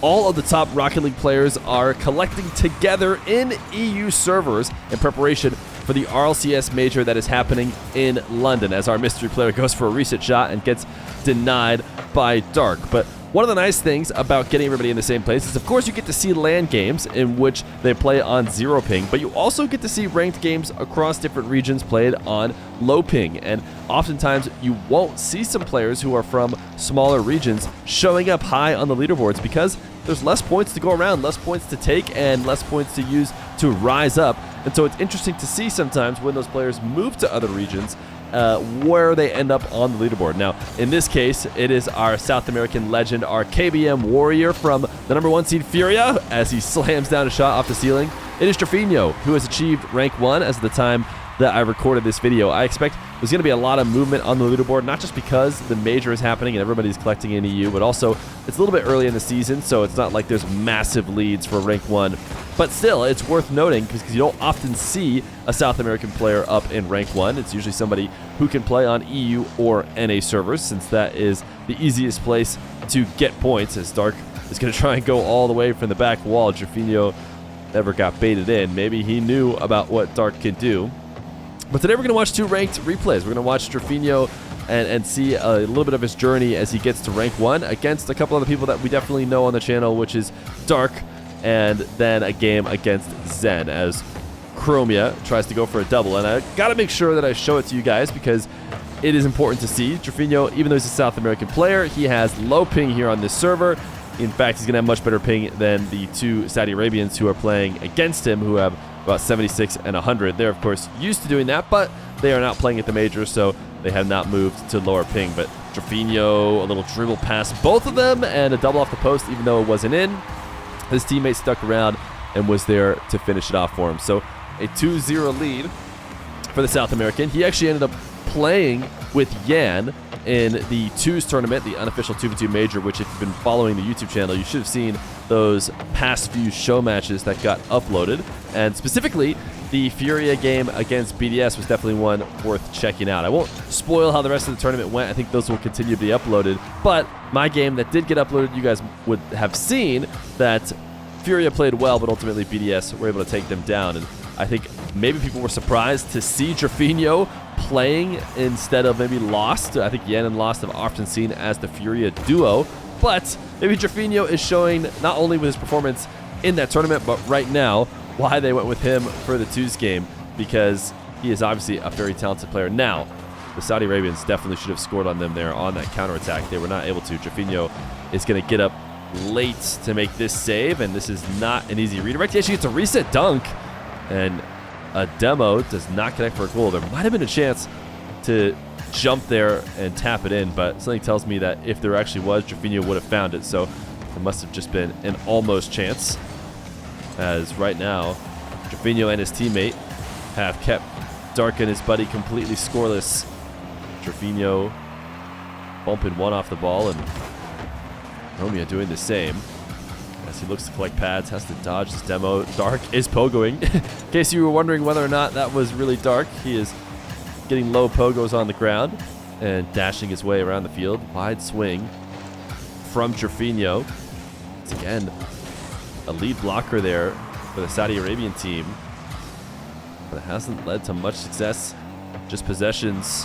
All of the top Rocket League players are collecting together in EU servers in preparation for the RLCS major that is happening in London, as our mystery player goes for a reset shot and gets denied by Dark. But one of the nice things about getting everybody in the same place is, of course, you get to see LAN games in which they play on 0 ping, but you also get to see ranked games across different regions played on low ping. And oftentimes you won't see some players who are from smaller regions showing up high on the leaderboards because there's less points to go around, less points to take, and less points to use to rise up. And so it's interesting to see sometimes when those players move to other regions where they end up on the leaderboard. Now, in this case, it is our South American legend, our KBM warrior from the #1 seed Furia, as he slams down a shot off the ceiling. It is Trafinho, who has achieved rank 1 as of the time that I recorded this video. I expect there's going to be a lot of movement on the leaderboard, not just because the major is happening and everybody's collecting in EU, but also it's a little bit early in the season, so it's not like there's massive leads for rank 1. But still, it's worth noting because you don't often see a South American player up in rank 1. It's usually somebody who can play on EU or NA servers, since that is the easiest place to get points, as Dark is going to try and go all the way from the back wall. Trafinho never got baited in. Maybe he knew about what Dark can do. But today we're going to watch 2 ranked replays. We're going to watch Trafinho and see a little bit of his journey as he gets to rank 1 against a couple other people that we definitely know on the channel, which is Dark, and then a game against Zen as Chromia tries to go for a double. And I got to make sure that I show it to you guys because it is important to see. Trafinho, even though he's a South American player, he has low ping here on this server. In fact, he's going to have much better ping than the 2 Saudi Arabians who are playing against him, who have about 76 and 100. They're, of course, used to doing that, but they are not playing at the major, so they have not moved to lower ping. But Trafinho, a little dribble past both of them, and a double off the post, even though it wasn't in. His teammate stuck around and was there to finish it off for him. So a 2-0 lead for the South American. He actually ended up playing with Yan in the 2s tournament, the unofficial 2v2 major, which if you've been following the YouTube channel, you should have seen those past few show matches that got uploaded. And specifically, the Furia game against BDS was definitely one worth checking out. I won't spoil how the rest of the tournament went. I think those will continue to be uploaded. But my game that did get uploaded, you guys would have seen that Furia played well, but ultimately BDS were able to take them down. And I think maybe people were surprised to see Trafinho playing instead of maybe Lost. I think Yan and Lost have often seen as the Furia duo. But maybe Trafinho is showing, not only with his performance in that tournament, but right now, why they went with him for the 2s game, because he is obviously a very talented player. Now, the Saudi Arabians definitely should have scored on them there on that counterattack. They were not able to. Trafinho is going to get up late to make this save, and this is not an easy redirect. He actually gets a reset dunk, and a demo does not connect for a goal. There might have been a chance to jump there and tap it in, but something tells me that if there actually was, Trafinho would have found it. So it must have just been an almost chance, as right now Trafinho and his teammate have kept Dark and his buddy completely scoreless. Trafinho bumping one off the ball, and Romeo doing the same as he looks to collect pads, has to dodge this demo. Dark is pogoing. In case you were wondering whether or not that was really Dark, he is getting low pogos on the ground and dashing his way around the field. Wide swing from Trafinho. It's again a lead blocker there for the Saudi Arabian team, but it hasn't led to much success. Just possessions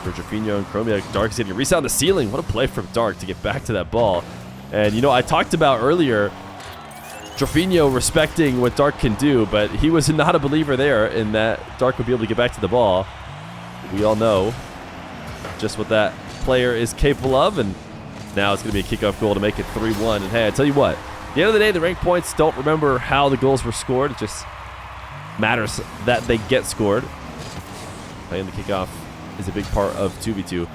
for Trafinho and Chromia. Dark is getting a reset on the ceiling. What a play from Dark to get back to that ball. And, you know, I talked about earlier Trafinho respecting what Dark can do, but he was not a believer there in that Dark would be able to get back to the ball. We all know just what that player is capable of, and now it's going to be a kickoff goal to make it 3-1. And, hey, I tell you what, at the end of the day, the rank points don't remember how the goals were scored. It just matters that they get scored. Playing the kickoff is a big part of 2v2.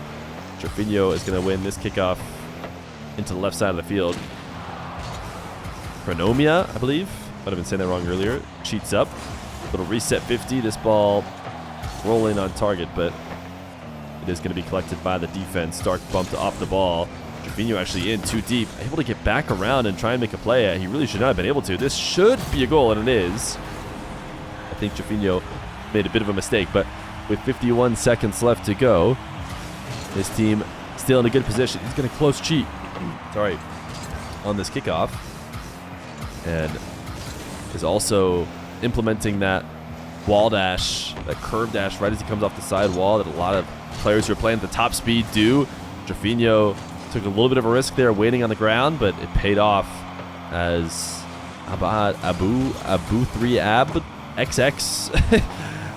Trafinho is going to win this kickoff into the left side of the field. Chronomia, I believe. Might have been saying that wrong earlier. Cheats up. Little reset 50. This ball rolling on target, but it is going to be collected by the defense. Stark bumped off the ball. Trafinho actually in too deep. Able to get back around and try and make a play. He really should not have been able to. This should be a goal, and it is. I think Trafinho made a bit of a mistake, but with 51 seconds left to go, his team still in a good position. He's going to close cheat. Sorry. on this kickoff, and is also implementing that wall dash, that curve dash right as he comes off the side wall that a lot of players who are playing at the top speed do. Trevino took a little bit of a risk there waiting on the ground, but it paid off as Abu 3ab XX.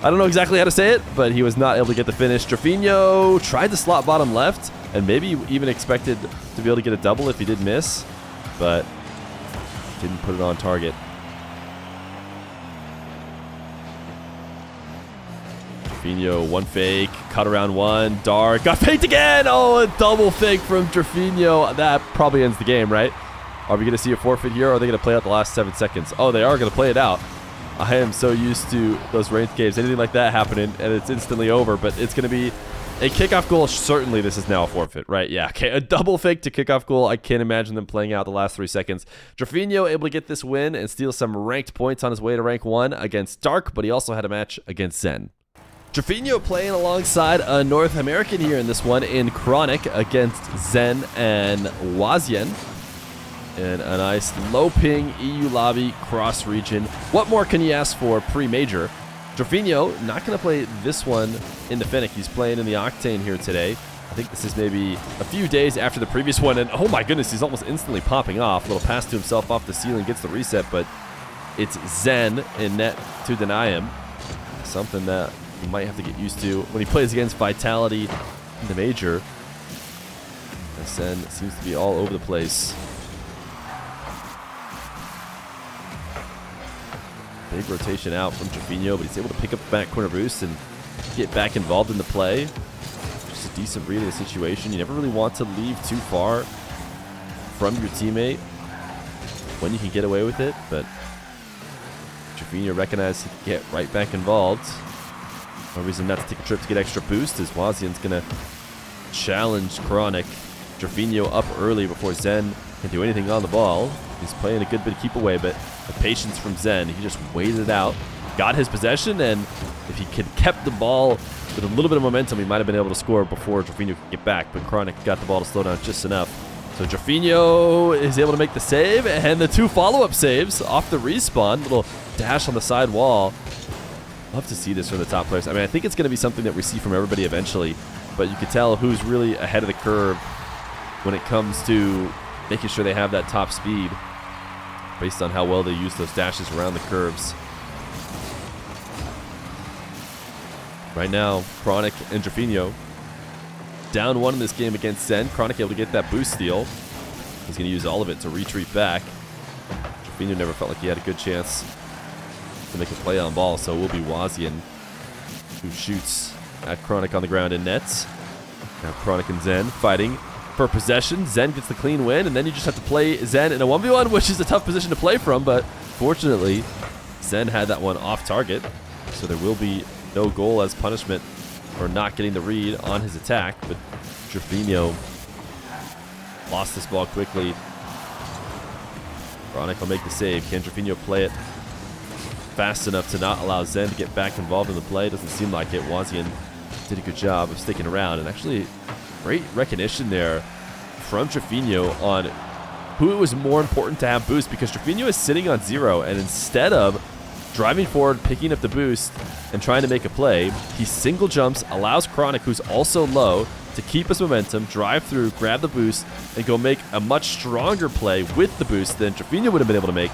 I don't know exactly how to say it, but he was not able to get the finish. Trevino tried to slot bottom left and maybe even expected to be able to get a double if he did miss, but didn't put it on target. Trevino, one fake, cut around one, dark, got faked again! Oh, a double fake from Trevino. That probably ends the game, right? Are we going to see a forfeit here, or are they going to play out the last 7 seconds? Oh, they are going to play it out. I am so used to those ranked games, anything like that happening, and it's instantly over, but it's going to be a kickoff goal. Certainly this is now a forfeit, right? Yeah, okay, a double fake to kickoff goal. I can't imagine them playing out the last 3 seconds. Trevino able to get this win and steal some ranked points on his way to rank 1 against Dark, but he also had a match against Zen. Trevino playing alongside a North American here in this one in Chronic against Zen and Wazien. And a nice low ping EU lobby cross region. What more can you ask for pre-major? Trevino not going to play this one in the Fennec. He's playing in the Octane here today. I think this is maybe a few days after the previous one. And oh my goodness, he's almost instantly popping off. Little pass to himself off the ceiling, gets the reset, but it's Zen in net to deny him. Something that he might have to get used to when he plays against Vitality in the major. Zen seems to be all over the place. Big rotation out from Trevino, but he's able to pick up the back corner boost and get back involved in the play. Just a decent read of the situation. You never really want to leave too far from your teammate when you can get away with it, but Trevino recognized he could get right back involved. No reason not to take a trip to get extra boost, as Wazian's going to challenge Chronic. Trevino up early before Zen can do anything on the ball. He's playing a good bit of keep away, but the patience from Zen, he just waited it out, got his possession, and if he could kept the ball with a little bit of momentum, he might have been able to score before Trevino could get back, but Chronic got the ball to slow down just enough. So Trevino is able to make the save, and the 2 follow-up saves off the respawn. Little dash on the side wall. Love to see this from the top players. I mean, I think it's going to be something that we see from everybody eventually, but you can tell who's really ahead of the curve when it comes to making sure they have that top speed based on how well they use those dashes around the curves. Right now, Chronic and Trevino down 1 in this game against Zen. Chronic able to get that boost steal. He's going to use all of it to retreat back. Trevino never felt like he had a good chance to make a play on ball, so it will be Wazian who shoots at Chronic on the ground in nets. Now Chronic and Zen fighting for possession. Zen gets the clean win, and then you just have to play Zen in a 1v1, which is a tough position to play from, but fortunately, Zen had that one off target, so there will be no goal as punishment for not getting the read on his attack, but Trevino lost this ball quickly. Chronic will make the save. Can Trevino play it fast enough to not allow Zen to get back involved in the play? Doesn't seem like it. Wazian did a good job of sticking around, and actually great recognition there from Trevino on who it was more important to have boost, because Trevino is sitting on 0, and instead of driving forward, picking up the boost, and trying to make a play, he single jumps, allows Chronic, who's also low, to keep his momentum, drive through, grab the boost, and go make a much stronger play with the boost than Trevino would have been able to make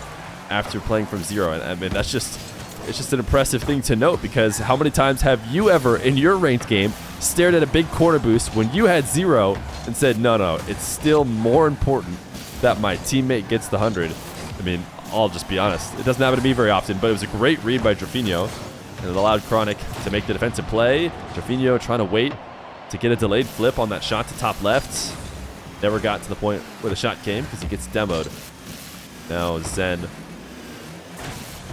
after playing from 0. And I mean, it's just an impressive thing to note, because how many times have you ever in your ranked game stared at a big corner boost when you had 0 and said, no, it's still more important that my teammate gets the 100. I mean, I'll just be honest, it doesn't happen to me very often, but it was a great read by Trevino, and it allowed Chronic to make the defensive play. Trevino trying to wait to get a delayed flip on that shot to top left. Never got to the point where the shot came because he gets demoed. Now Zen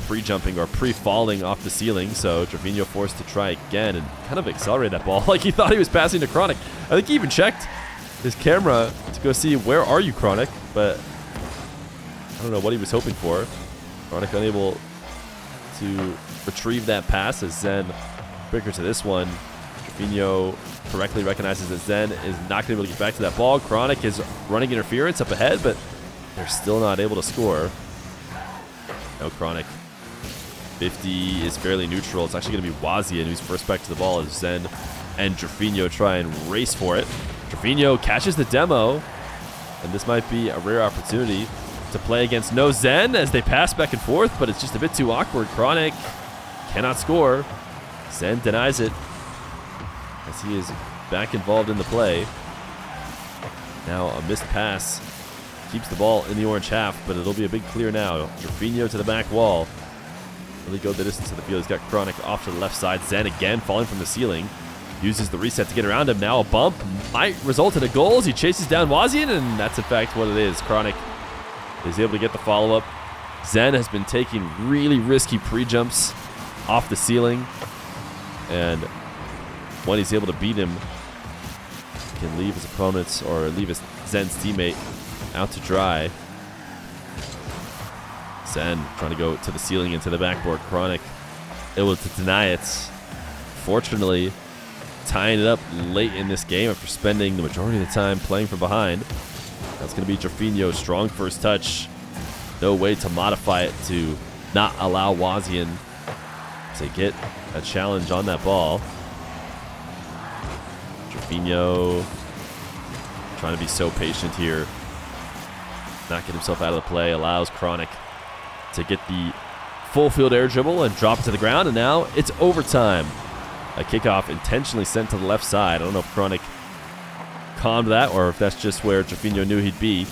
pre-jumping or pre-falling off the ceiling, so Trevino forced to try again and kind of accelerate that ball like he thought he was passing to Chronic. I think he even checked his camera to go see, where are you, Chronic? But I don't know what he was hoping for. Chronic unable to retrieve that pass as Zen quicker to this one. Trevino correctly recognizes that Zen is not going to be able to get back to that ball. Chronic is running interference up ahead, but they're still not able to score. No, Chronic. 50 is fairly neutral. It's actually going to be Wazian who's first back to the ball as Zen and Drafinho try and race for it. Drafinho catches the demo, and this might be a rare opportunity to play against no Zen as they pass back and forth, but it's just a bit too awkward. Chronic cannot score. Zen denies it as he is back involved in the play. Now a missed pass keeps the ball in the orange half, but it'll be a big clear now. Drafinho to the back wall. Really go the distance of the field. He's got Chronic off to the left side. Zen again falling from the ceiling. Uses the reset to get around him. Now a bump might result in a goal as he chases down Wazian, and that's in fact what it is. Chronic is able to get the follow-up. Zen has been taking really risky pre-jumps off the ceiling, and when he's able to beat him, he can leave his opponents or leave his Zen's teammate out to dry. Zen trying to go to the ceiling and to the backboard. Chronic able to deny it. Fortunately, tying it up late in this game after spending the majority of the time playing from behind. That's going to be Drafinho's strong first touch. No way to modify it to not allow Wazian to get a challenge on that ball. Drafinho trying to be so patient here. Not get himself out of the play. Allows Chronic to get the full field air dribble and drop it to the ground. And now it's overtime. A kickoff intentionally sent to the left side. I don't know if Chronic calmed that or if that's just where Drafinho knew he'd be.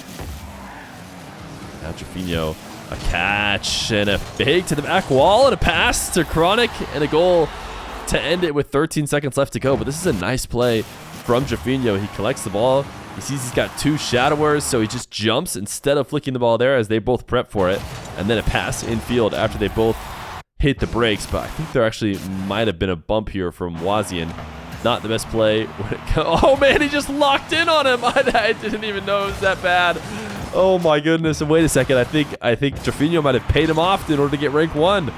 Now Drafinho, a catch and a fake to the back wall and a pass to Chronic and a goal to end it with 13 seconds left to go. But this is a nice play from Drafinho. He collects the ball. He sees he's got two shadowers, so he just jumps instead of flicking the ball there as they both prep for it. And then a pass infield after they both hit the brakes. But I think there actually might have been a bump here from Wazian. Not the best play. Oh, man, he just locked in on him. I didn't even know it was that bad. Oh, my goodness. And wait a second. I think Drafinho might have paid him off in order to get rank 1.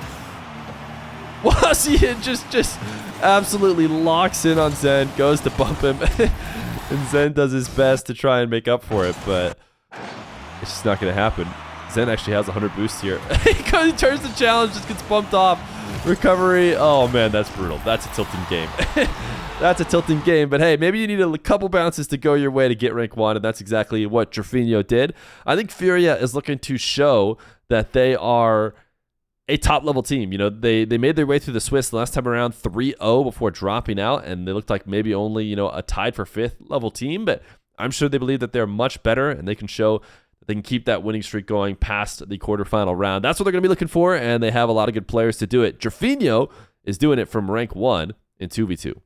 Wazian just absolutely locks in on Zen, goes to bump him. And Zen does his best to try and make up for it, but it's just not going to happen. Zen actually has 100 boost here. He turns the challenge, just gets bumped off. Recovery. Oh, man, that's brutal. That's a tilting game. That's a tilting game. But, hey, maybe you need a couple bounces to go your way to get rank 1, and that's exactly what Drafinho did. I think Feer is looking to show that they are a top-level team. You know, they made their way through the Swiss last time around 3-0 before dropping out, and they looked like maybe only, you know, a tied for 5th level team, but I'm sure they believe that they're much better, and they can show that they can keep that winning streak going past the quarterfinal round. That's what they're going to be looking for, and they have a lot of good players to do it. Drafinho is doing it from rank 1 in 2v2.